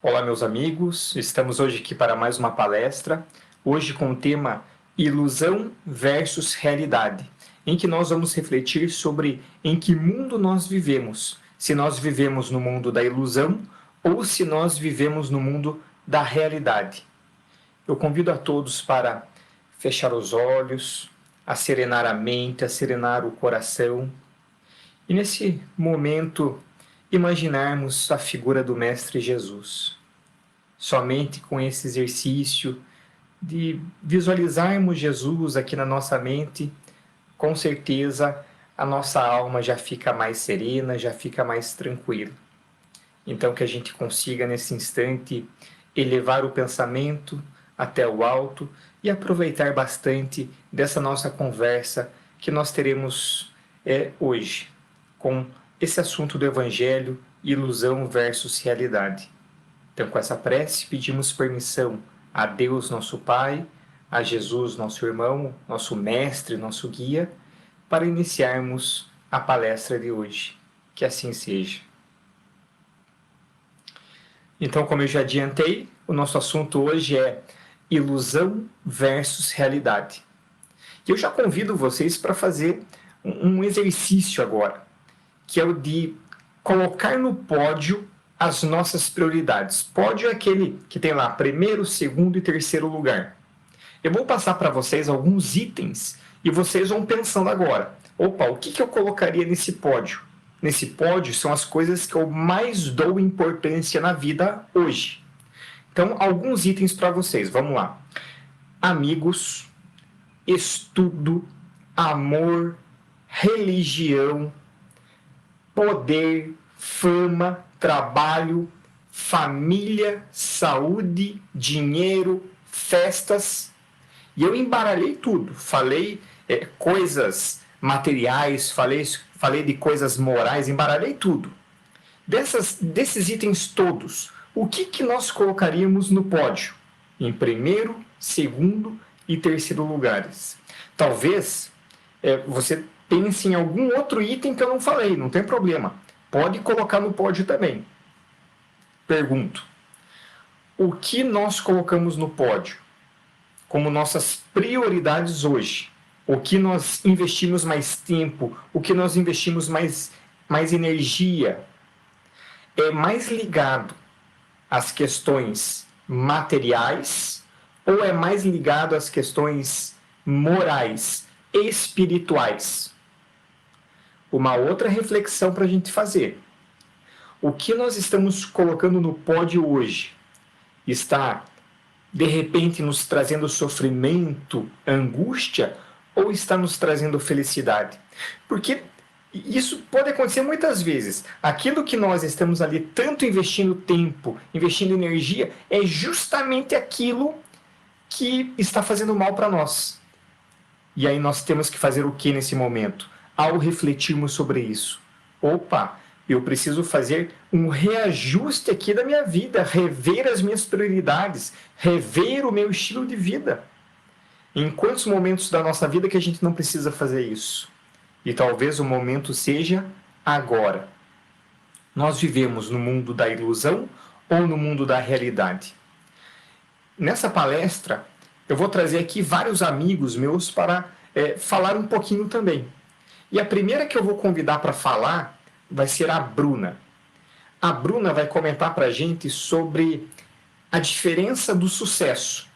Olá, meus amigos. Estamos hoje aqui para mais uma palestra, hoje com o tema Ilusão versus Realidade, em que nós vamos refletir sobre em que mundo nós vivemos, se nós vivemos no mundo da ilusão ou se nós vivemos no mundo da realidade. Eu convido a todos para fechar os olhos, a serenar a mente, a serenar o coração e, nesse momento, imaginarmos a figura do Mestre Jesus. Somente com esse exercício de visualizarmos Jesus aqui na nossa mente, com certeza a nossa alma já fica mais serena, já fica mais tranquila. Então, que a gente consiga nesse instante elevar o pensamento até o alto e aproveitar bastante dessa nossa conversa que nós teremos hoje, com esse assunto do Evangelho, ilusão versus realidade. Então, com essa prece, pedimos permissão a Deus, nosso Pai, a Jesus, nosso irmão, nosso mestre, nosso guia, para iniciarmos a palestra de hoje. Que assim seja. Então, como eu já adiantei, o nosso assunto hoje é ilusão versus realidade. E eu já convido vocês para fazer um exercício agora, que é o de colocar no pódio as nossas prioridades. Pódio é aquele que tem lá primeiro, segundo e terceiro lugar. Eu vou passar para vocês alguns itens e vocês vão pensando agora. Opa, o que eu colocaria nesse pódio? Nesse pódio são as coisas que eu mais dou importância na vida hoje. Então, alguns itens para vocês. Vamos lá. Amigos, estudo, amor, religião, poder, fama, trabalho, família, saúde, dinheiro, festas. E eu embaralhei tudo. Falei coisas materiais, falei de coisas morais, embaralhei tudo. Desses itens todos, o que nós colocaríamos no pódio? Em primeiro, segundo e terceiro lugares. Talvez você pense em algum outro item que eu não falei, não tem problema. Pode colocar no pódio também. Pergunto, o que nós colocamos no pódio como nossas prioridades hoje? O que nós investimos mais tempo? O que nós investimos mais energia? É mais ligado às questões materiais ou é mais ligado às questões morais, espirituais? Uma outra reflexão para a gente fazer. O que nós estamos colocando no pódio hoje está, de repente, nos trazendo sofrimento, angústia, ou está nos trazendo felicidade? Porque isso pode acontecer muitas vezes. Aquilo que nós estamos ali tanto investindo tempo, investindo energia, é justamente aquilo que está fazendo mal para nós. E aí nós temos que fazer o que nesse momento? Ao refletirmos sobre isso. Opa, eu preciso fazer um reajuste aqui da minha vida, rever as minhas prioridades, rever o meu estilo de vida. Em quantos momentos da nossa vida que a gente não precisa fazer isso? E talvez o momento seja agora. Nós vivemos no mundo da ilusão ou no mundo da realidade? Nessa palestra, eu vou trazer aqui vários amigos meus para falar um pouquinho também. E a primeira que eu vou convidar para falar vai ser a Bruna. A Bruna vai comentar para a gente sobre a diferença do sucesso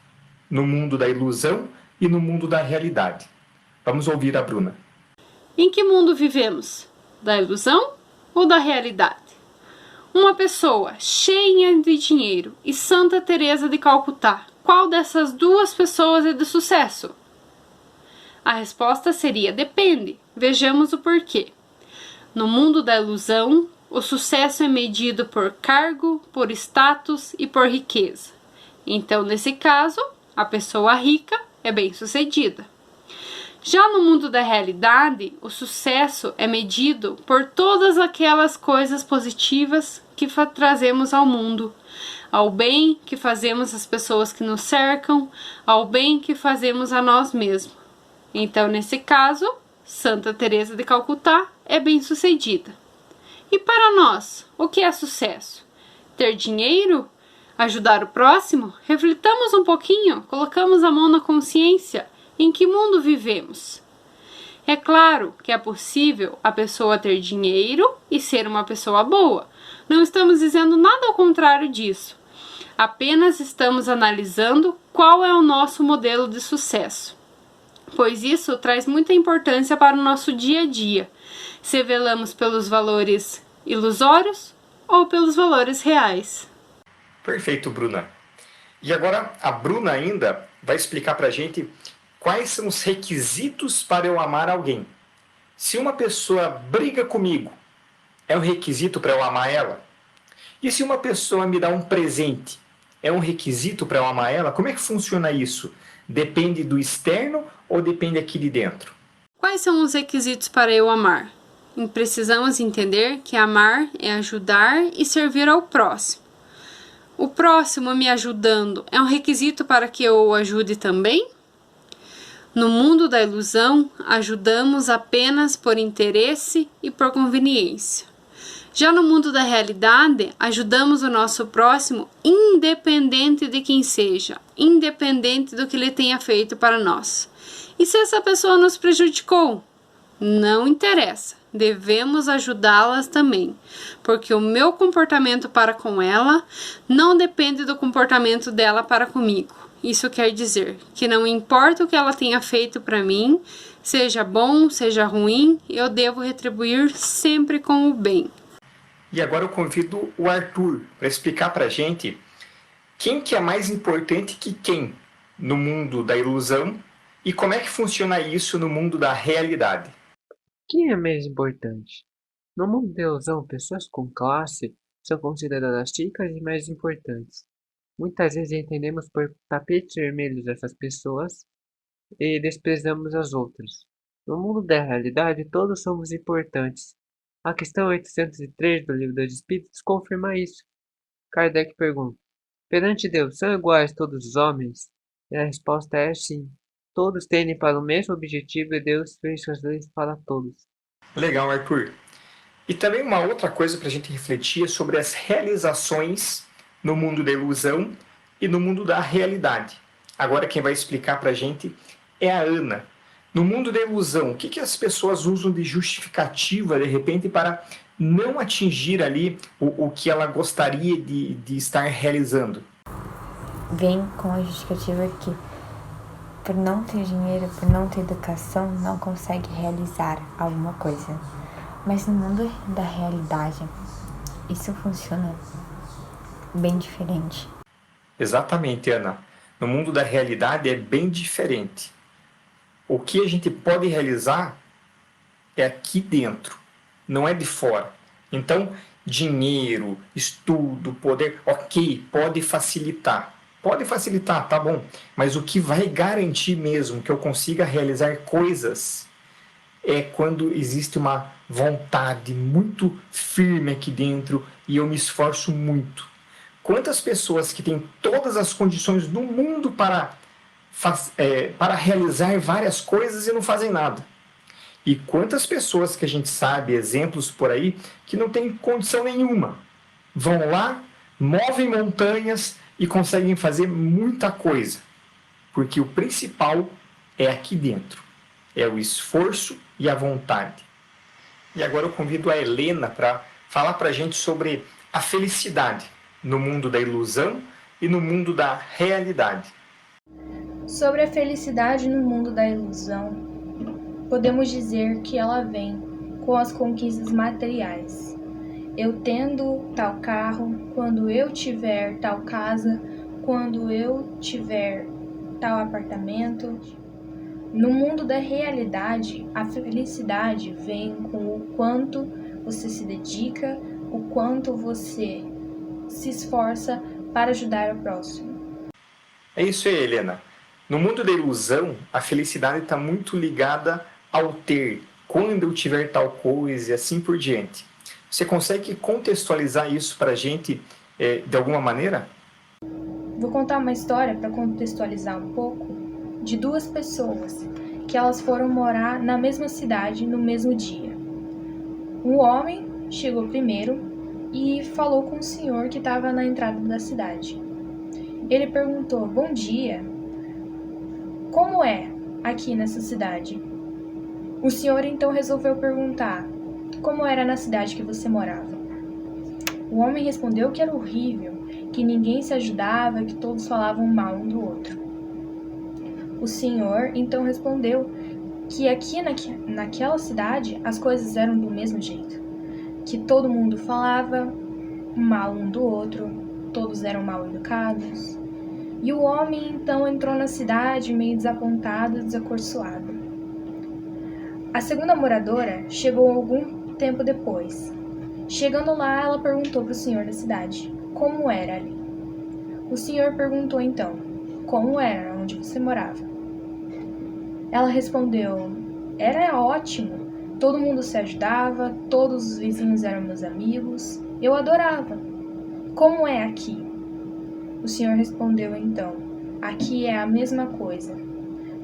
no mundo da ilusão e no mundo da realidade. Vamos ouvir a Bruna. Em que mundo vivemos? Da ilusão ou da realidade? Uma pessoa cheia de dinheiro e Santa Teresa de Calcutá, qual dessas duas pessoas é de sucesso? A resposta seria depende. Vejamos o porquê. No mundo da ilusão, o sucesso é medido por cargo, por status e por riqueza. Então, nesse caso, a pessoa rica é bem-sucedida. Já no mundo da realidade, o sucesso é medido por todas aquelas coisas positivas que trazemos ao mundo, ao bem que fazemos às pessoas que nos cercam, ao bem que fazemos a nós mesmos. Então, nesse caso, Santa Teresa de Calcutá é bem-sucedida. E para nós, o que é sucesso? Ter dinheiro? ajudar o próximo, reflitamos um pouquinho, colocamos a mão na consciência. Em que mundo vivemos? É claro que é possível a pessoa ter dinheiro e ser uma pessoa boa. Não estamos dizendo nada ao contrário disso. Apenas estamos analisando qual é o nosso modelo de sucesso, pois isso traz muita importância para o nosso dia a dia, se velamos pelos valores ilusórios ou pelos valores reais. Perfeito, Bruna. E agora a Bruna ainda vai explicar para a gente quais são os requisitos para eu amar alguém. Se uma pessoa briga comigo, é um requisito para eu amar ela? E se uma pessoa me dá um presente, é um requisito para eu amar ela? Como é que funciona isso? Depende do externo ou depende aqui de dentro? Quais são os requisitos para eu amar? Precisamos entender que amar é ajudar e servir ao próximo. O próximo me ajudando é um requisito para que eu o ajude também? No mundo da ilusão, ajudamos apenas por interesse e por conveniência. Já no mundo da realidade, ajudamos o nosso próximo independente de quem seja, independente do que ele tenha feito para nós. E se essa pessoa nos prejudicou? Não interessa, devemos ajudá-las também, porque o meu comportamento para com ela não depende do comportamento dela para comigo. Isso quer dizer que não importa o que ela tenha feito para mim, seja bom, seja ruim, eu devo retribuir sempre com o bem. E agora eu convido o Arthur para explicar para a gente quem que é mais importante que quem no mundo da ilusão e como é que funciona isso no mundo da realidade. Quem é mais importante? No mundo da ilusão, pessoas com classe são consideradas ricas e mais importantes. Muitas vezes entendemos por tapetes vermelhos essas pessoas e desprezamos as outras. No mundo da realidade, todos somos importantes. A questão 803 do Livro dos Espíritos confirma isso. Kardec pergunta: perante Deus, são iguais todos os homens? E a resposta é sim. Todos tendem para o mesmo objetivo e Deus fez suas leis para todos. Legal, Arthur. E também uma outra coisa para a gente refletir é sobre as realizações no mundo da ilusão e no mundo da realidade. Agora quem vai explicar para a gente é a Ana. No mundo da ilusão, o que as pessoas usam de justificativa, de repente, para não atingir ali o que ela gostaria de estar realizando? Vem com a justificativa que, por não ter dinheiro, por não ter educação, não consegue realizar alguma coisa. Mas no mundo da realidade, isso funciona bem diferente. Exatamente, Ana. No mundo da realidade é bem diferente. O que a gente pode realizar é aqui dentro, não é de fora. Então, dinheiro, estudo, poder, ok, pode facilitar. Pode facilitar, tá bom. Mas o que vai garantir mesmo que eu consiga realizar coisas é quando existe uma vontade muito firme aqui dentro e eu me esforço muito. Quantas pessoas que têm todas as condições do mundo para realizar várias coisas e não fazem nada? E quantas pessoas que a gente sabe, exemplos por aí, que não têm condição nenhuma, vão lá, movem montanhas e conseguem fazer muita coisa, porque o principal é aqui dentro, é o esforço e a vontade. E agora eu convido a Helena para falar para a gente sobre a felicidade no mundo da ilusão e no mundo da realidade. Sobre a felicidade no mundo da ilusão, podemos dizer que ela vem com as conquistas materiais. Eu tendo tal carro, quando eu tiver tal casa, quando eu tiver tal apartamento. No mundo da realidade, a felicidade vem com o quanto você se dedica, o quanto você se esforça para ajudar o próximo. É isso aí, Helena. No mundo da ilusão, a felicidade está muito ligada ao ter, quando eu tiver tal coisa e assim por diante. Você consegue contextualizar isso para a gente de alguma maneira? Vou contar uma história para contextualizar um pouco de duas pessoas que elas foram morar na mesma cidade no mesmo dia. Um homem chegou primeiro e falou com o senhor que estava na entrada da cidade. Ele perguntou: Bom dia, como é aqui nessa cidade? O senhor então resolveu perguntar como era na cidade que você morava. O homem respondeu que era horrível, que ninguém se ajudava, que todos falavam mal um do outro. O senhor então respondeu que aqui naquela cidade as coisas eram do mesmo jeito, que todo mundo falava mal um do outro, todos eram mal educados. E o homem então entrou na cidade meio desapontado e desacorçoado. A segunda moradora chegou algum tempo depois. Chegando lá, ela perguntou para o senhor da cidade como era ali. O senhor perguntou então como era onde você morava. Ela respondeu: Era ótimo, todo mundo se ajudava, todos os vizinhos eram meus amigos, eu adorava. Como é aqui? O senhor respondeu então: Aqui é a mesma coisa,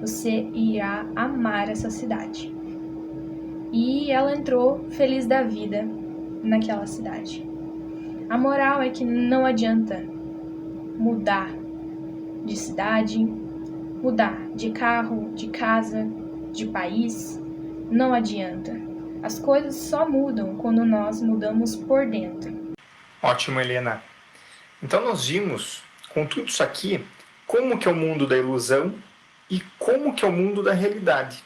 você irá amar essa cidade. E ela entrou feliz da vida naquela cidade. A moral é que não adianta mudar de cidade, mudar de carro, de casa, de país, não adianta. As coisas só mudam quando nós mudamos por dentro. Ótimo, Helena. Então nós vimos, com tudo isso aqui, como que é o mundo da ilusão e como que é o mundo da realidade.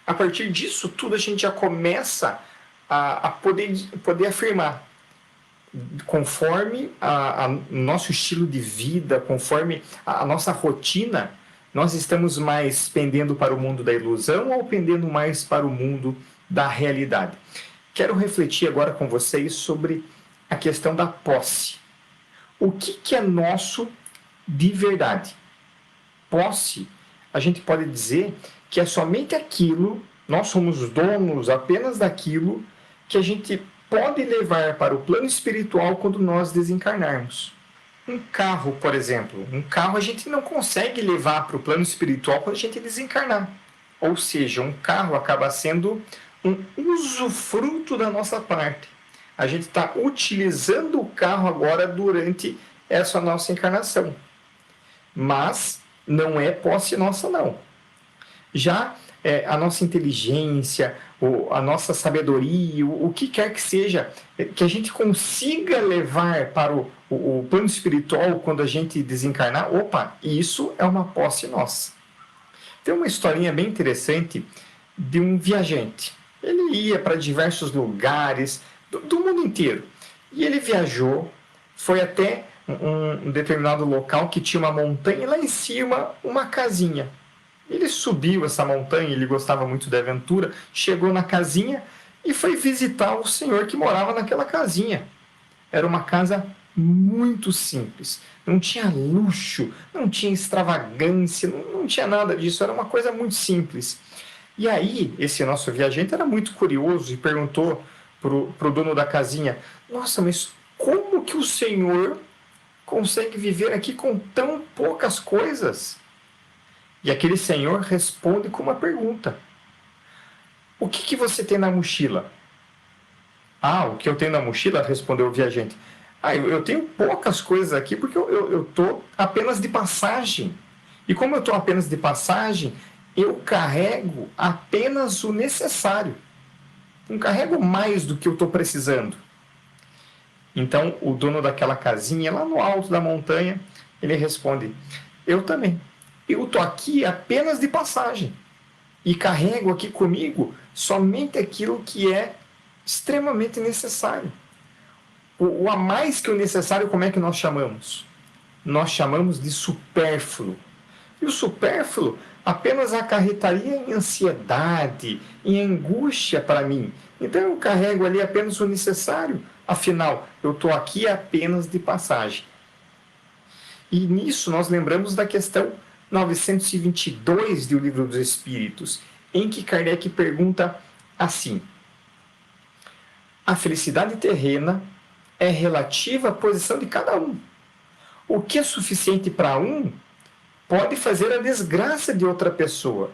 A partir disso tudo a gente já começa a poder afirmar, conforme o nosso estilo de vida, conforme a nossa rotina, nós estamos mais pendendo para o mundo da ilusão ou pendendo mais para o mundo da realidade. Quero refletir agora com vocês sobre a questão da posse. O que é nosso de verdade? Posse, a gente pode dizer que é somente aquilo, nós somos donos apenas daquilo que a gente pode levar para o plano espiritual quando nós desencarnarmos. Um carro, por exemplo, um carro a gente não consegue levar para o plano espiritual quando a gente desencarnar. Ou seja, um carro acaba sendo um usufruto da nossa parte. A gente está utilizando o carro agora durante essa nossa encarnação. Mas não é posse nossa, não. Já a nossa inteligência, a nossa sabedoria, o que quer que seja, que a gente consiga levar para o plano espiritual quando a gente desencarnar, isso é uma posse nossa. Tem uma historinha bem interessante de um viajante. Ele ia para diversos lugares do mundo inteiro. E ele viajou, foi até um determinado local que tinha uma montanha e lá em cima uma casinha. Ele subiu essa montanha, ele gostava muito da aventura, chegou na casinha e foi visitar o senhor que morava naquela casinha. Era uma casa muito simples, não tinha luxo, não tinha extravagância, não tinha nada disso, era uma coisa muito simples. E aí, esse nosso viajante era muito curioso e perguntou pro dono da casinha: Nossa, mas como que o senhor consegue viver aqui com tão poucas coisas? E aquele senhor responde com uma pergunta: O que você tem na mochila? O que eu tenho na mochila? Respondeu o viajante. Eu tenho poucas coisas aqui porque eu estou apenas de passagem. E como eu estou apenas de passagem, eu carrego apenas o necessário. Não carrego mais do que eu estou precisando. Então, o dono daquela casinha, lá no alto da montanha, ele responde: Eu também. Eu estou aqui apenas de passagem. E carrego aqui comigo somente aquilo que é extremamente necessário. O a mais que o necessário, como é que nós chamamos? Nós chamamos de supérfluo. E o supérfluo apenas acarretaria em ansiedade, em angústia para mim. Então eu carrego ali apenas o necessário. Afinal, eu estou aqui apenas de passagem. E nisso nós lembramos da questão 922 do Livro dos Espíritos, em que Kardec pergunta assim: a felicidade terrena é relativa à posição de cada um. O que é suficiente para um pode fazer a desgraça de outra pessoa.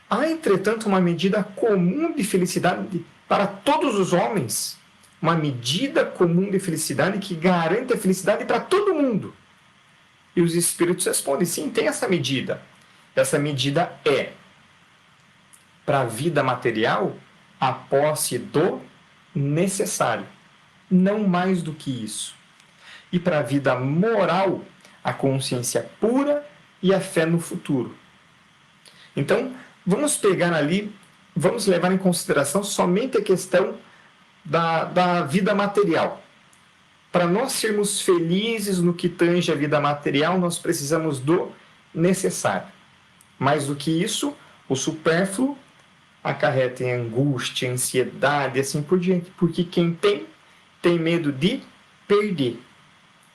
Há, entretanto, uma medida comum de felicidade para todos os homens, uma medida comum de felicidade que garante a felicidade para todo mundo. E os espíritos respondem, sim, tem essa medida. Essa medida é, para a vida material, a posse do necessário, não mais do que isso. E para a vida moral, a consciência pura e a fé no futuro. Então, vamos pegar ali, vamos levar em consideração somente a questão da vida material. Para nós sermos felizes no que tange a vida material, nós precisamos do necessário. Mais do que isso, o supérfluo acarreta em angústia, ansiedade e assim por diante. Porque quem tem medo de perder.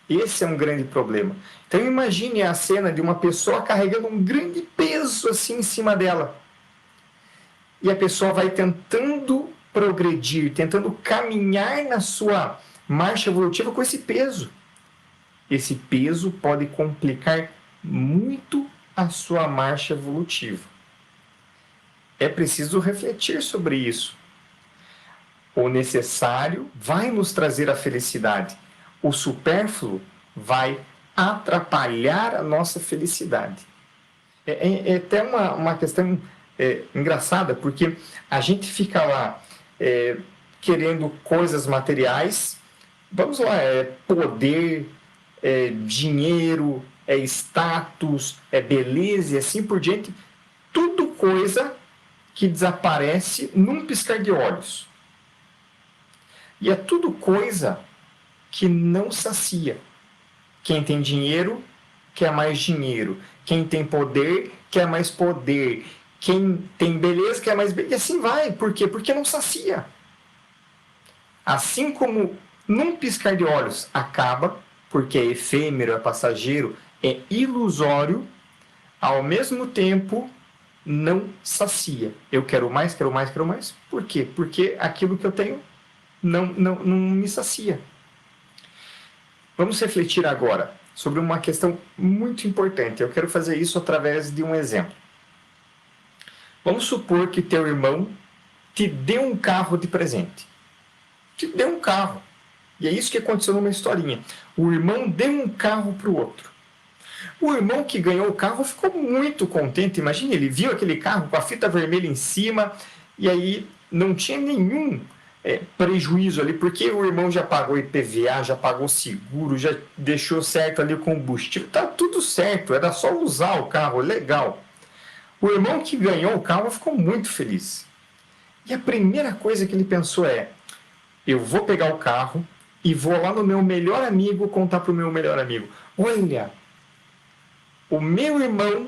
Esse é um grande problema. Então imagine a cena de uma pessoa carregando um grande peso assim em cima dela. E a pessoa vai tentando progredir, tentando caminhar na sua marcha evolutiva com esse peso. Esse peso pode complicar muito a sua marcha evolutiva. É preciso refletir sobre isso. O necessário vai nos trazer a felicidade. O supérfluo vai atrapalhar a nossa felicidade. É até uma questão engraçada, porque a gente fica lá querendo coisas materiais, vamos lá, poder, dinheiro, status, beleza e assim por diante, tudo coisa que desaparece num piscar de olhos. E é tudo coisa que não sacia. Quem tem dinheiro, quer mais dinheiro. Quem tem poder, quer mais poder. Quem tem beleza, quer mais beleza. E assim vai. Por quê? Porque não sacia. Assim como num piscar de olhos acaba, porque é efêmero, é passageiro, é ilusório, ao mesmo tempo não sacia. Eu quero mais, quero mais, quero mais. Por quê? Porque aquilo que eu tenho não me sacia. Vamos refletir agora sobre uma questão muito importante. Eu quero fazer isso através de um exemplo. Vamos supor que teu irmão te deu um carro de presente. Te deu um carro. E é isso que aconteceu numa historinha. O irmão deu um carro para o outro. O irmão que ganhou o carro ficou muito contente. Imagina, ele viu aquele carro com a fita vermelha em cima e aí não tinha nenhum prejuízo ali, porque o irmão já pagou IPVA, já pagou seguro, já deixou certo ali o combustível, tá tudo certo, era só usar o carro, legal. O irmão que ganhou o carro ficou muito feliz. E a primeira coisa que ele pensou eu vou pegar o carro e vou lá no meu melhor amigo contar para o meu melhor amigo, olha, o meu irmão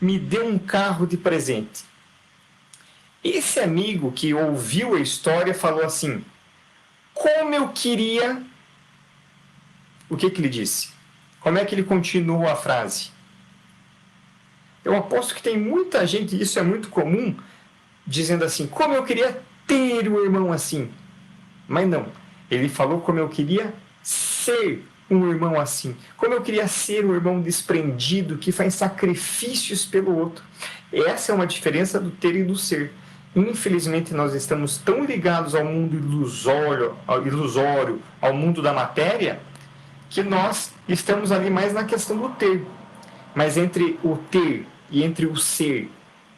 me deu um carro de presente. Esse amigo que ouviu a história falou assim, como eu queria... O que ele disse? Como é que ele continuou a frase? Eu aposto que tem muita gente, isso é muito comum, dizendo assim, como eu queria ter um irmão assim. Mas não, ele falou como eu queria ser um irmão assim. Como eu queria ser um irmão desprendido, que faz sacrifícios pelo outro. Essa é uma diferença do ter e do ser. Infelizmente, nós estamos tão ligados ao mundo ilusório, ao mundo da matéria, que nós estamos ali mais na questão do ter. Mas entre o ter e entre o ser,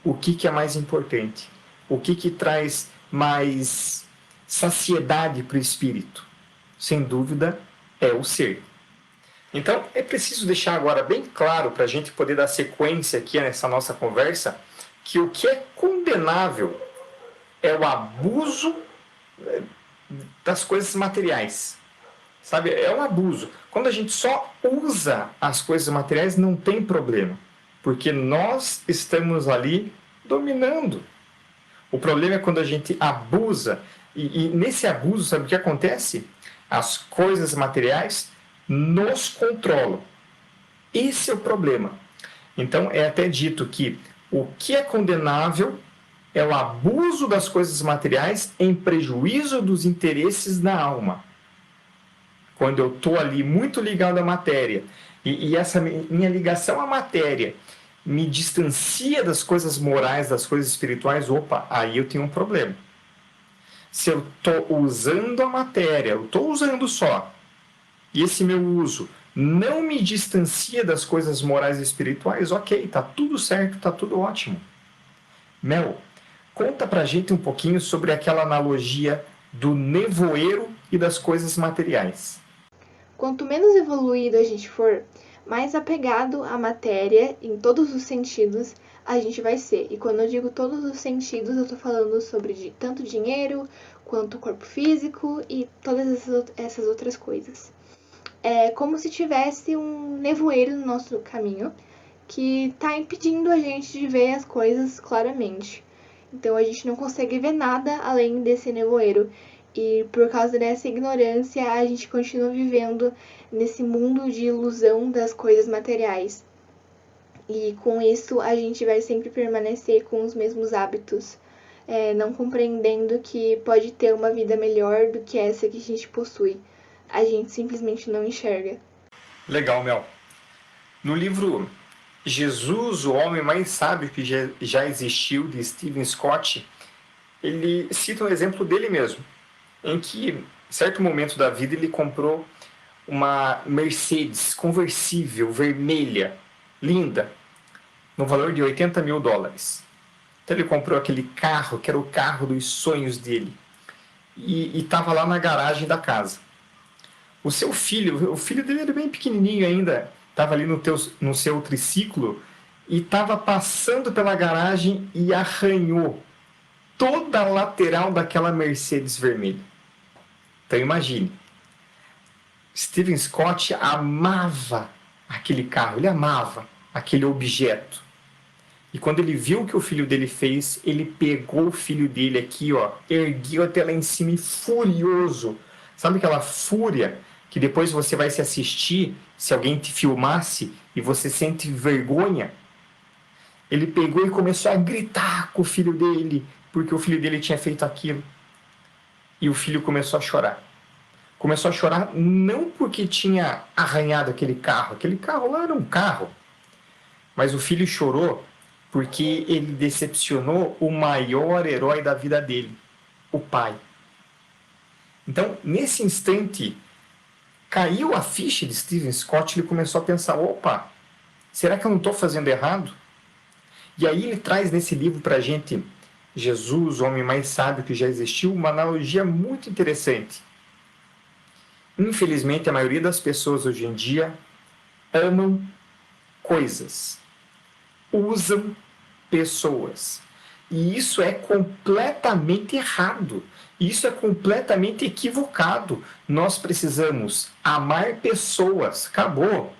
o que é mais importante? O que traz mais saciedade para o espírito? Sem dúvida, é o ser. Então, é preciso deixar agora bem claro, para a gente poder dar sequência aqui nessa nossa conversa, que o que é condenável é o abuso das coisas materiais. Sabe? É um abuso. Quando a gente só usa as coisas materiais, não tem problema. Porque nós estamos ali dominando. O problema é quando a gente abusa. E nesse abuso, sabe o que acontece? As coisas materiais nos controlam. Esse é o problema. Então, é até dito que o que é condenável é o abuso das coisas materiais em prejuízo dos interesses da alma. Quando eu estou ali muito ligado à matéria, e essa minha ligação à matéria me distancia das coisas morais, das coisas espirituais, opa, aí eu tenho um problema. Se eu estou usando a matéria, eu estou usando só, e esse meu uso não me distancia das coisas morais e espirituais, ok, tá tudo certo, tá tudo ótimo. Mel, conta pra gente um pouquinho sobre aquela analogia do nevoeiro e das coisas materiais. Quanto menos evoluído a gente for, mais apegado à matéria, em todos os sentidos, a gente vai ser. E quando eu digo todos os sentidos, eu tô falando sobre tanto dinheiro, quanto corpo físico e todas essas outras coisas. É como se tivesse um nevoeiro no nosso caminho, que tá impedindo a gente de ver as coisas claramente. Então a gente não consegue ver nada além desse nevoeiro. E por causa dessa ignorância, a gente continua vivendo nesse mundo de ilusão das coisas materiais. E com isso, a gente vai sempre permanecer com os mesmos hábitos, não compreendendo que pode ter uma vida melhor do que essa que a gente possui. A gente simplesmente não enxerga. Legal, Mel. No livro Jesus, o homem mais sábio que já existiu, de Stephen Scott, ele cita um exemplo dele mesmo, em que, em certo momento da vida, ele comprou uma Mercedes conversível, vermelha, linda, no valor de $80 mil. Então ele comprou aquele carro, que era o carro dos sonhos dele, e estava lá na garagem da casa. O filho dele era bem pequenininho ainda, estava ali no seu triciclo e estava passando pela garagem e arranhou toda a lateral daquela Mercedes vermelha. Então imagine, Stephen Scott amava aquele carro, ele amava aquele objeto. E quando ele viu o que o filho dele fez, ele pegou o filho dele aqui, ó, ergueu até lá em cima e furioso. Sabe aquela fúria que depois você vai se assistir, se alguém te filmasse e você sente vergonha? Ele pegou e começou a gritar com o filho dele, porque o filho dele tinha feito aquilo. E o filho começou a chorar. Começou a chorar não porque tinha arranhado aquele carro lá era um carro, mas o filho chorou porque ele decepcionou o maior herói da vida dele, o pai. Então, nesse instante, caiu a ficha de Stephen Scott, ele começou a pensar, opa, será que eu não estou fazendo errado? E aí ele traz nesse livro para a gente, Jesus, o homem mais sábio que já existiu, uma analogia muito interessante. Infelizmente, a maioria das pessoas hoje em dia amam coisas, usam pessoas. E isso é completamente errado. Isso é completamente equivocado. Nós precisamos amar pessoas. Acabou.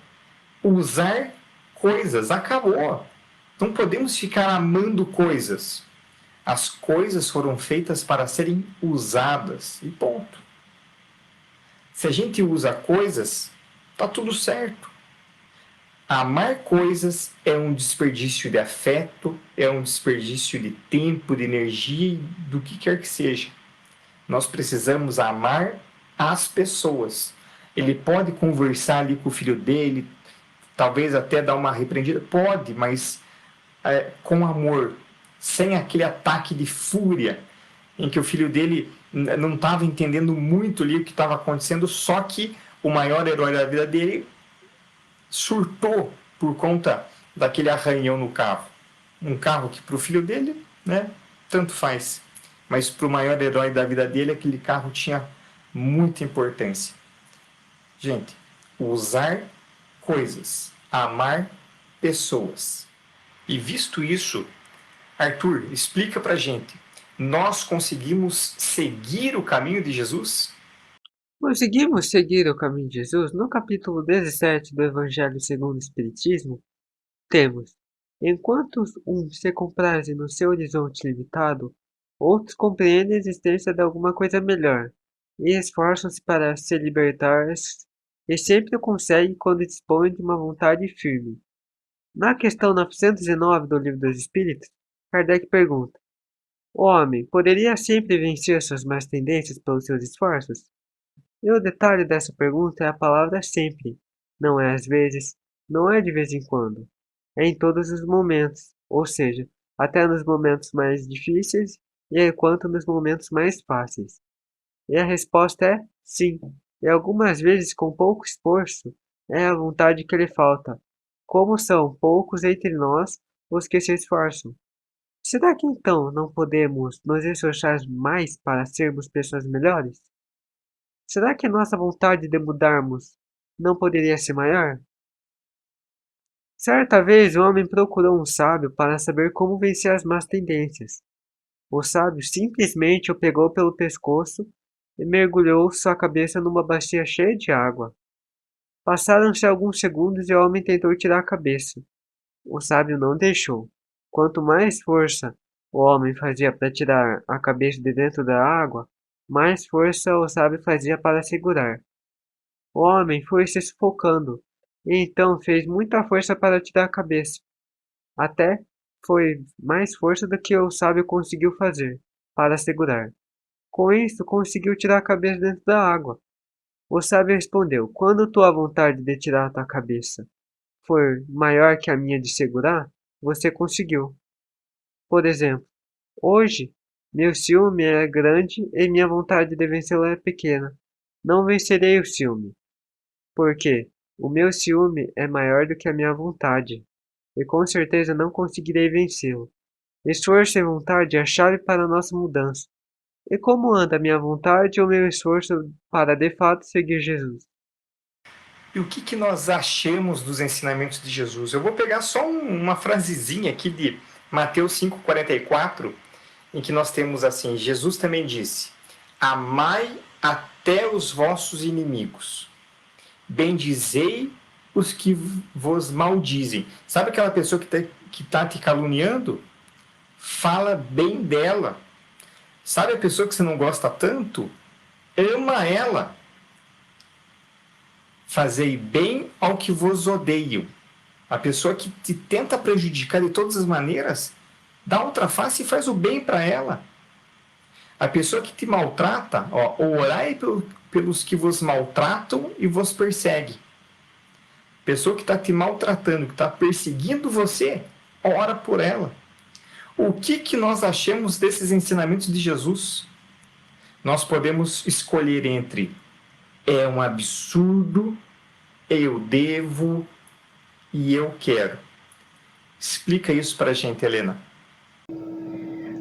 Usar coisas. Acabou. Não podemos ficar amando coisas. As coisas foram feitas para serem usadas. E ponto. Se a gente usa coisas, tá tudo certo. Amar coisas é um desperdício de afeto, é um desperdício de tempo, de energia, do que quer que seja. Nós precisamos amar as pessoas. Ele pode conversar ali com o filho dele, talvez até dar uma repreendida, pode, mas com amor, sem aquele ataque de fúria, em que o filho dele não estava entendendo muito ali o que estava acontecendo, só que o maior herói da vida dele surtou por conta daquele arranhão no carro. Um carro que para o filho dele, né, tanto faz. Mas para o maior herói da vida dele, aquele carro tinha muita importância. Gente, usar coisas, amar pessoas. E visto isso, Arthur, explica pra gente, nós conseguimos seguir o caminho de Jesus? Conseguimos seguir o caminho de Jesus? No capítulo 17 do Evangelho segundo o Espiritismo, temos: enquanto uns se comprazem no seu horizonte limitado, outros compreendem a existência de alguma coisa melhor e esforçam-se para se libertar e sempre o conseguem quando dispõem de uma vontade firme. Na questão 909 do Livro dos Espíritos, Kardec pergunta: o homem poderia sempre vencer suas más tendências pelos seus esforços? E o detalhe dessa pergunta é a palavra sempre. Não é às vezes, não é de vez em quando. É em todos os momentos, ou seja, até nos momentos mais difíceis e quanto nos momentos mais fáceis. E a resposta é sim. E algumas vezes com pouco esforço, É a vontade que lhe falta. Como são poucos entre nós os que se esforçam. Será que então não podemos nos esforçar mais para sermos pessoas melhores? Será que nossa vontade de mudarmos não poderia ser maior? Certa vez, um homem procurou um sábio para saber como vencer as más tendências. O sábio simplesmente o pegou pelo pescoço e mergulhou sua cabeça numa bacia cheia de água. Passaram-se alguns segundos e o homem tentou tirar a cabeça. O sábio não deixou. Quanto mais força o homem fazia para tirar a cabeça de dentro da água, mais força o sábio fazia para segurar. O homem foi se sufocando e então fez muita força para tirar a cabeça. Até foi mais força do que o sábio conseguiu fazer para segurar. Com isso, conseguiu tirar a cabeça dentro da água. O sábio respondeu: quando tua vontade de tirar a tua cabeça for maior que a minha de segurar, você conseguiu. Por exemplo, hoje, meu ciúme é grande e minha vontade de vencê-lo é pequena. Não vencerei o ciúme, porque o meu ciúme é maior do que a minha vontade, e com certeza não conseguirei vencê-lo. Esforço e vontade é a chave para a nossa mudança. E como anda a minha vontade ou meu esforço para de fato seguir Jesus? E o que nós achamos dos ensinamentos de Jesus? Eu vou pegar só uma frasezinha aqui de Mateus 5,44, em que nós temos assim: Jesus também disse: amai até os vossos inimigos, bendizei os que vos maldizem. Sabe aquela pessoa que tá te caluniando? Fala bem dela. Sabe a pessoa que você não gosta tanto? Ama ela. Fazei bem ao que vos odeiam. A pessoa que te tenta prejudicar de todas as maneiras, dá outra face e faz o bem para ela. A pessoa que te maltrata, orai pelos que vos maltratam e vos perseguem. A pessoa que está te maltratando, que está perseguindo você, ora por ela. O que nós achamos desses ensinamentos de Jesus? Nós podemos escolher entre é um absurdo, eu devo e eu quero. Explica isso pra gente, Helena.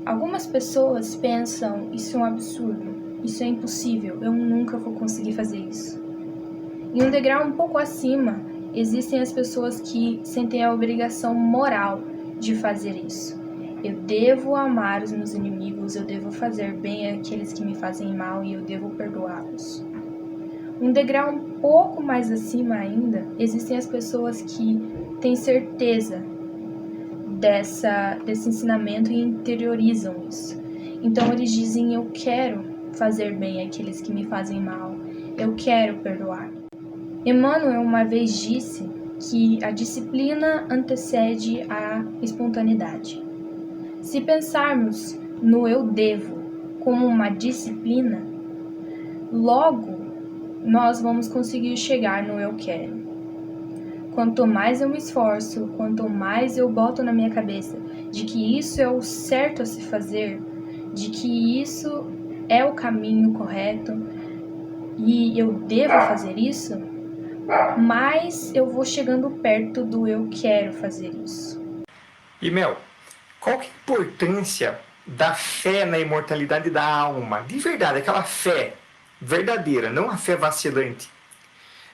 Algumas pessoas pensam: isso é um absurdo, isso é impossível, eu nunca vou conseguir fazer isso. Em um degrau um pouco acima, existem as pessoas que sentem a obrigação moral de fazer isso. Eu devo amar os meus inimigos, eu devo fazer bem àqueles que me fazem mal e eu devo perdoá-los. Um degrau um pouco mais acima ainda, existem as pessoas que têm certeza desse ensinamento e interiorizam isso. Então eles dizem: eu quero fazer bem àqueles que me fazem mal, eu quero perdoar. Emmanuel uma vez disse que a disciplina antecede a espontaneidade. Se pensarmos no eu devo como uma disciplina, logo nós vamos conseguir chegar no eu quero. Quanto mais eu me esforço, quanto mais eu boto na minha cabeça de que isso é o certo a se fazer, de que isso é o caminho correto e eu devo fazer isso, mais eu vou chegando perto do eu quero fazer isso. E Mel, qual que é a importância da fé na imortalidade da alma? De verdade, aquela fé verdadeira, não a fé vacilante.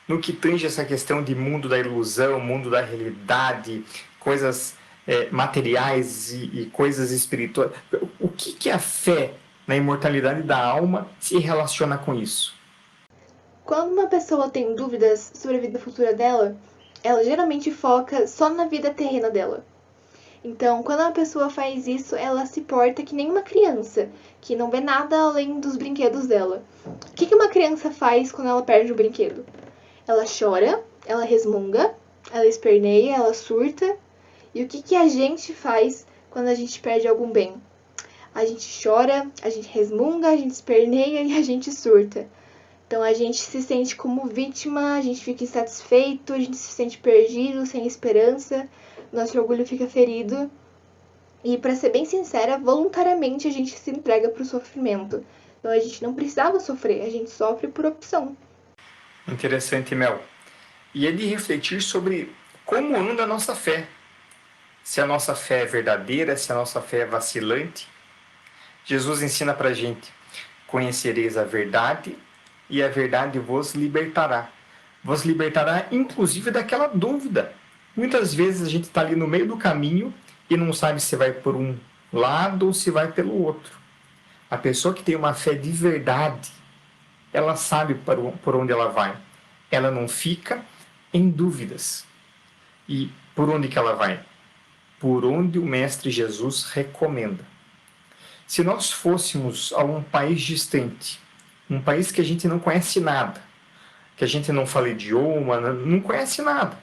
No que tange essa questão de mundo da ilusão, mundo da realidade, coisas materiais e coisas espirituais. O que a fé na imortalidade da alma se relaciona com isso? Quando uma pessoa tem dúvidas sobre a vida futura dela, ela geralmente foca só na vida terrena dela. Então, quando uma pessoa faz isso, ela se porta que nem uma criança, que não vê nada além dos brinquedos dela. O que uma criança faz quando ela perde um brinquedo? Ela chora, ela resmunga, ela esperneia, ela surta. E o que a gente faz quando a gente perde algum bem? A gente chora, a gente resmunga, a gente esperneia e a gente surta. Então a gente se sente como vítima, a gente fica insatisfeito, a gente se sente perdido, sem esperança, nosso orgulho fica ferido. E para ser bem sincera, voluntariamente a gente se entrega para o sofrimento. Então a gente não precisava sofrer, a gente sofre por opção. Interessante, Mel. e é de refletir sobre como anda a nossa fé. Se a nossa fé é verdadeira, se a nossa fé é vacilante. Jesus ensina para a gente: conhecereis a verdade e a verdade vos libertará. Vos libertará, inclusive, daquela dúvida. Muitas vezes a gente está ali no meio do caminho e não sabe se vai por um lado ou se vai pelo outro. A pessoa que tem uma fé de verdade, ela sabe por onde ela vai. Ela não fica em dúvidas. E por onde que ela vai? Por onde o Mestre Jesus recomenda. Se nós fôssemos a um país distante, um país que a gente não conhece nada, que a gente não fala idioma, não conhece nada,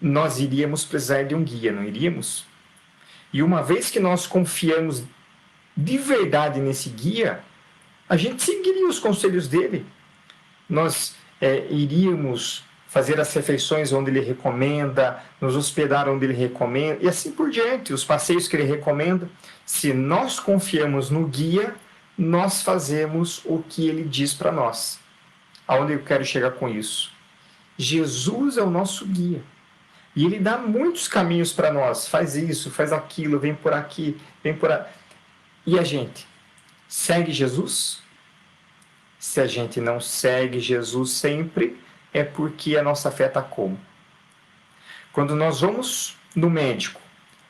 nós iríamos precisar de um guia, não iríamos? E uma vez que nós confiamos de verdade nesse guia, a gente seguiria os conselhos dele. Nós iríamos fazer as refeições onde ele recomenda, nos hospedar onde ele recomenda, e assim por diante, os passeios que ele recomenda. Se nós confiamos no guia, nós fazemos o que ele diz para nós. Aonde eu quero chegar com isso? Jesus é o nosso guia. E ele dá muitos caminhos para nós. Faz isso, faz aquilo, vem por aqui, vem por aí. E a gente segue Jesus? Se a gente não segue Jesus sempre, é porque a nossa fé está como? Quando nós vamos no médico,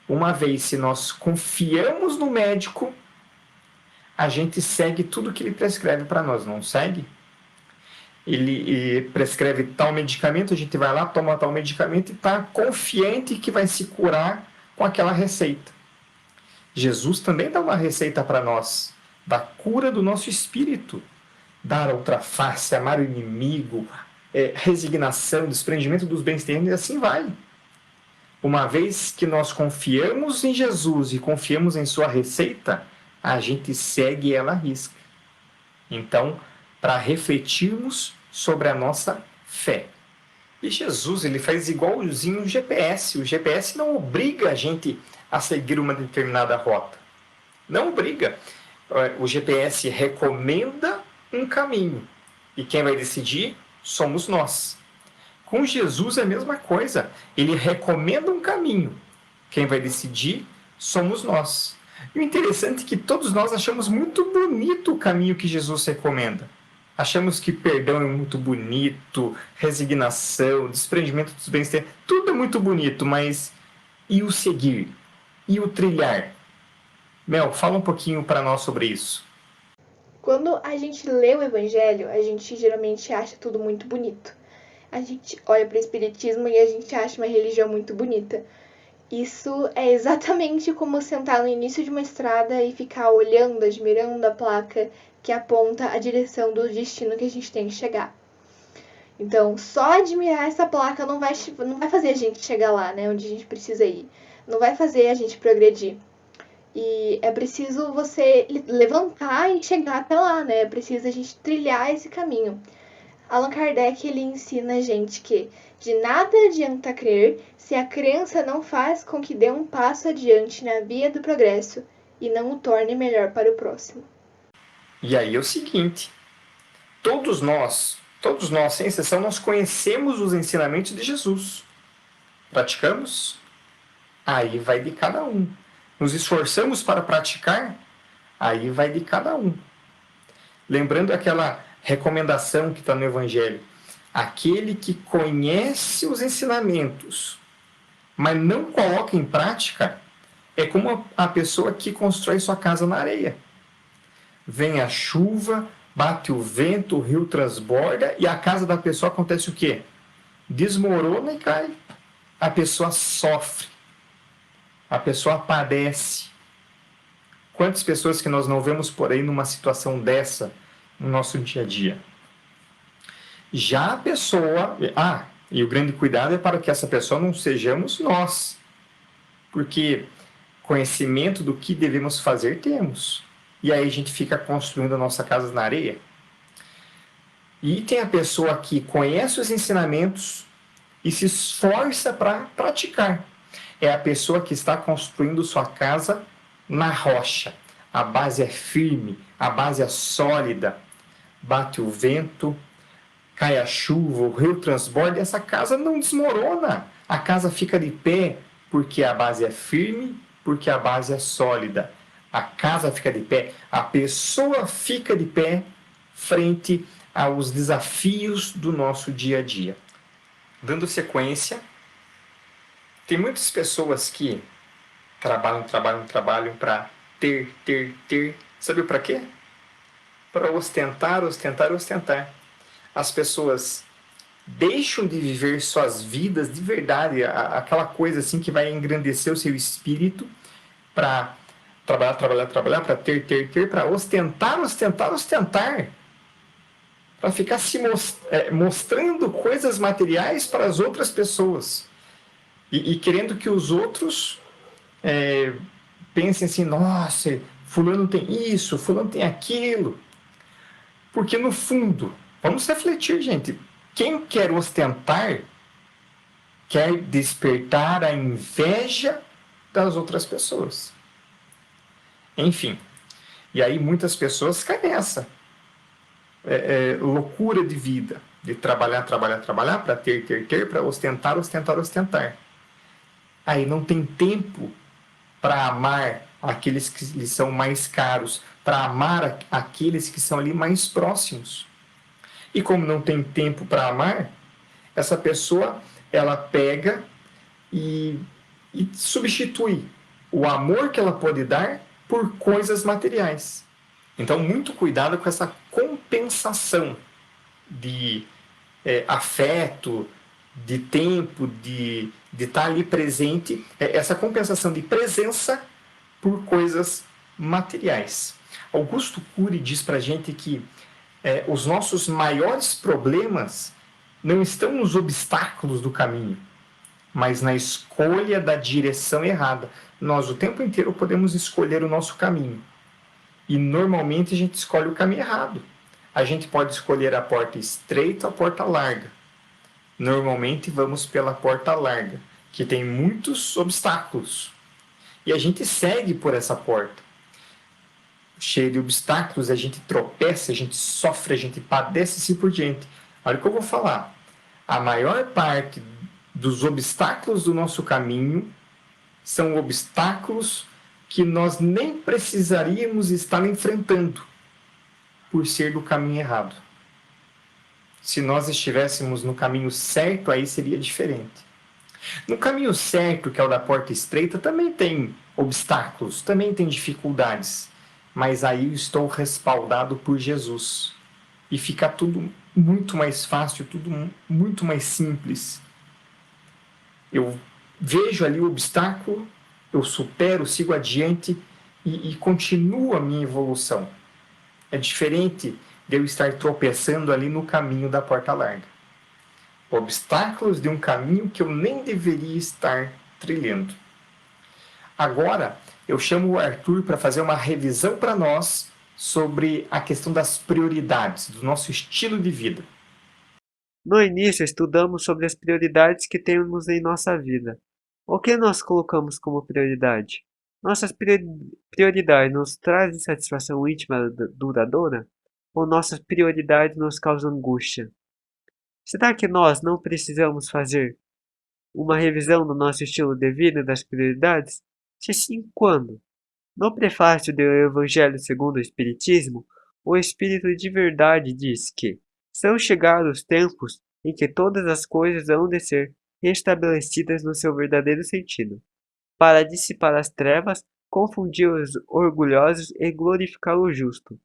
uma vez se nós confiamos no médico, a gente segue tudo que ele prescreve para nós, não segue? Ele prescreve tal medicamento, a gente vai lá, toma tal medicamento e está confiante que vai se curar com aquela receita. Jesus também dá uma receita para nós, da cura do nosso espírito, dar a outra face, amar o inimigo, resignação, desprendimento dos bens terrenos, e assim vai. Uma vez que nós confiamos em Jesus e confiamos em sua receita, a gente segue ela à risca. Então, para refletirmos sobre a nossa fé. E Jesus, ele faz igualzinho o GPS. O GPS não obriga a gente a seguir uma determinada rota. Não obriga. O GPS recomenda um caminho. E quem vai decidir somos nós. Com Jesus é a mesma coisa. Ele recomenda um caminho. Quem vai decidir somos nós. E o interessante é que todos nós achamos muito bonito o caminho que Jesus recomenda. Achamos que perdão é muito bonito, resignação, desprendimento dos bens, tudo é muito bonito, mas e o seguir? E o trilhar? Mel, fala um pouquinho para nós sobre isso. Quando a gente lê o Evangelho, a gente geralmente acha tudo muito bonito. A gente olha para o Espiritismo e a gente acha uma religião muito bonita. Isso é exatamente como sentar no início de uma estrada e ficar olhando, admirando a placa que aponta a direção do destino que a gente tem que chegar. Então, só admirar essa placa não vai fazer a gente chegar lá, né, onde a gente precisa ir. Não vai fazer a gente progredir. E é preciso você levantar e chegar até lá, né? É preciso a gente trilhar esse caminho. Allan Kardec, ele ensina a gente que de nada adianta crer se a crença não faz com que dê um passo adiante na via do progresso e não o torne melhor para o próximo. E aí é o seguinte, todos nós, sem exceção, nós conhecemos os ensinamentos de Jesus. Praticamos? Aí vai de cada um. Nos esforçamos para praticar? Aí vai de cada um. Lembrando aquela recomendação que está no Evangelho. Aquele que conhece os ensinamentos, mas não coloca em prática, é como a pessoa que constrói sua casa na areia. Vem a chuva, bate o vento, o rio transborda e a casa da pessoa acontece o quê? Desmorona e cai. A pessoa sofre. A pessoa padece. Quantas pessoas que nós não vemos por aí numa situação dessa no nosso dia a dia? Já a pessoa... e o grande cuidado é para que essa pessoa não sejamos nós. Porque conhecimento do que devemos fazer temos. E aí a gente fica construindo a nossa casa na areia. E tem a pessoa que conhece os ensinamentos e se esforça para praticar. É a pessoa que está construindo sua casa na rocha. A base é firme, a base é sólida. Bate o vento, cai a chuva, o rio transborda e essa casa não desmorona. A casa fica de pé porque a base é firme, porque a base é sólida. A casa fica de pé, a pessoa fica de pé frente aos desafios do nosso dia a dia. Dando sequência, tem muitas pessoas que trabalham para ter. Sabe para quê? Para ostentar. As pessoas deixam de viver suas vidas de verdade, aquela coisa assim que vai engrandecer o seu espírito para trabalhar, para ter, para ostentar, para ficar se mostrando coisas materiais para as outras pessoas e querendo que os outros pensem assim, nossa, fulano tem isso, fulano tem aquilo. Porque no fundo, vamos refletir, gente, quem quer ostentar quer despertar a inveja das outras pessoas. Enfim, e aí muitas pessoas caem nessa loucura de vida, de trabalhar para ter, para ostentar. Aí não tem tempo para amar aqueles que lhe são mais caros, para amar aqueles que são ali mais próximos. E como não tem tempo para amar, essa pessoa, ela pega e substitui o amor que ela pode dar por coisas materiais. Então, muito cuidado com essa compensação de afeto, de tempo, de estar ali presente, essa compensação de presença por coisas materiais. Augusto Cury diz para a gente que os nossos maiores problemas não estão nos obstáculos do caminho, mas na escolha da direção errada. Nós o tempo inteiro podemos escolher o nosso caminho. E normalmente a gente escolhe o caminho errado. A gente pode escolher a porta estreita ou a porta larga. Normalmente vamos pela porta larga, que tem muitos obstáculos. E a gente segue por essa porta. Cheio de obstáculos, a gente tropeça, a gente sofre, a gente padece e assim por diante. Olha o que eu vou falar. A maior parte dos obstáculos do nosso caminho são obstáculos que nós nem precisaríamos estar enfrentando por ser do caminho errado. Se nós estivéssemos no caminho certo, aí seria diferente. No caminho certo, que é o da porta estreita, também tem obstáculos, também tem dificuldades, mas aí eu estou respaldado por Jesus. E fica tudo muito mais fácil, tudo muito mais simples. Eu vejo ali o obstáculo, eu supero, sigo adiante e continuo a minha evolução. É diferente de eu estar tropeçando ali no caminho da porta larga. Obstáculos de um caminho que eu nem deveria estar trilhando. Agora, eu chamo o Arthur para fazer uma revisão para nós sobre a questão das prioridades, do nosso estilo de vida. No início, estudamos sobre as prioridades que temos em nossa vida. O que nós colocamos como prioridade? Nossas prioridades nos trazem satisfação íntima duradoura? Ou nossas prioridades nos causam angústia? Será que nós não precisamos fazer uma revisão do nosso estilo de vida e das prioridades? Se sim, quando? No prefácio do Evangelho segundo o Espiritismo, o Espírito de Verdade diz que são chegados os tempos em que todas as coisas hão de ser restabelecidas no seu verdadeiro sentido, para dissipar as trevas, confundir os orgulhosos e glorificar o justo.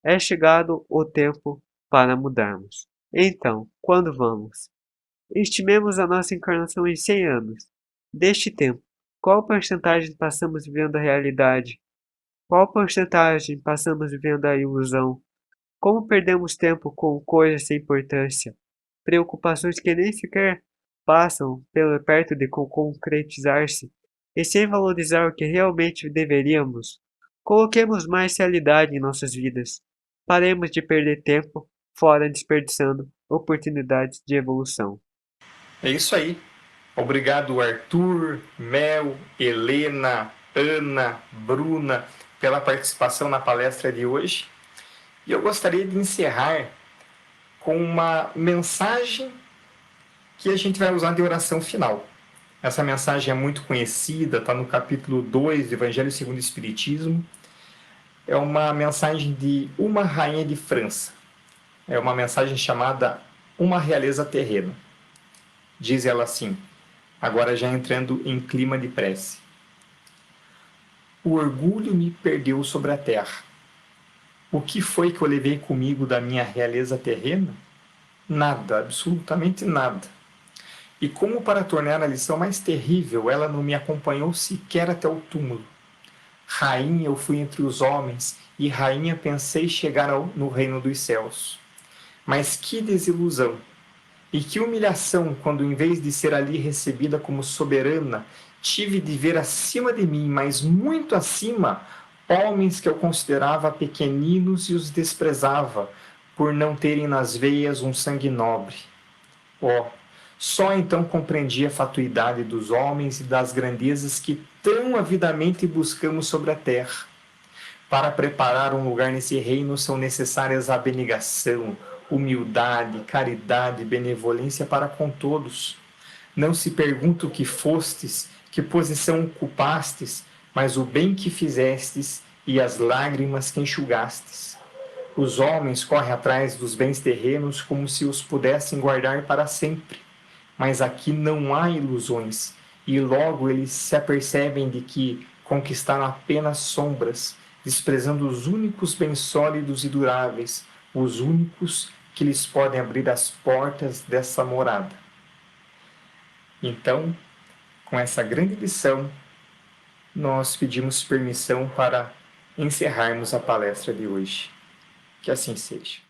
É chegado o tempo para mudarmos. Então, quando vamos? Estimemos a nossa encarnação em 100 anos. Deste tempo, qual porcentagem passamos vivendo a realidade? Qual porcentagem passamos vivendo a ilusão? Como perdemos tempo com coisas sem importância? Preocupações que nem sequer passam perto de concretizar-se, e sem valorizar o que realmente deveríamos. Coloquemos mais realidade em nossas vidas. Paremos de perder tempo fora desperdiçando oportunidades de evolução. É isso aí. Obrigado, Arthur, Mel, Helena, Ana, Bruna, pela participação na palestra de hoje. E eu gostaria de encerrar com uma mensagem que a gente vai usar de oração final. Essa mensagem é muito conhecida, está no capítulo 2 do Evangelho segundo o Espiritismo. É uma mensagem de uma rainha de França. É uma mensagem chamada Uma Realeza Terrena. Diz ela assim, agora já entrando em clima de prece. O orgulho me perdeu sobre a terra. O que foi que eu levei comigo da minha realeza terrena? Nada, absolutamente nada. E como para tornar a lição mais terrível, ela não me acompanhou sequer até o túmulo. Rainha eu fui entre os homens, e rainha pensei chegar no reino dos céus. Mas que desilusão! E que humilhação quando, em vez de ser ali recebida como soberana, tive de ver acima de mim, mas muito acima, homens que eu considerava pequeninos e os desprezava, por não terem nas veias um sangue nobre. Oh, só então compreendi a fatuidade dos homens e das grandezas que tão avidamente buscamos sobre a terra. Para preparar um lugar nesse reino são necessárias abnegação, humildade, caridade e benevolência para com todos. Não se pergunta o que fostes, que posição ocupastes, mas o bem que fizestes e as lágrimas que enxugastes. Os homens correm atrás dos bens terrenos como se os pudessem guardar para sempre. Mas aqui não há ilusões, e logo eles se apercebem de que conquistaram apenas sombras, desprezando os únicos bens sólidos e duráveis, os únicos que lhes podem abrir as portas dessa morada. Então, com essa grande lição, nós pedimos permissão para encerrarmos a palestra de hoje. Que assim seja.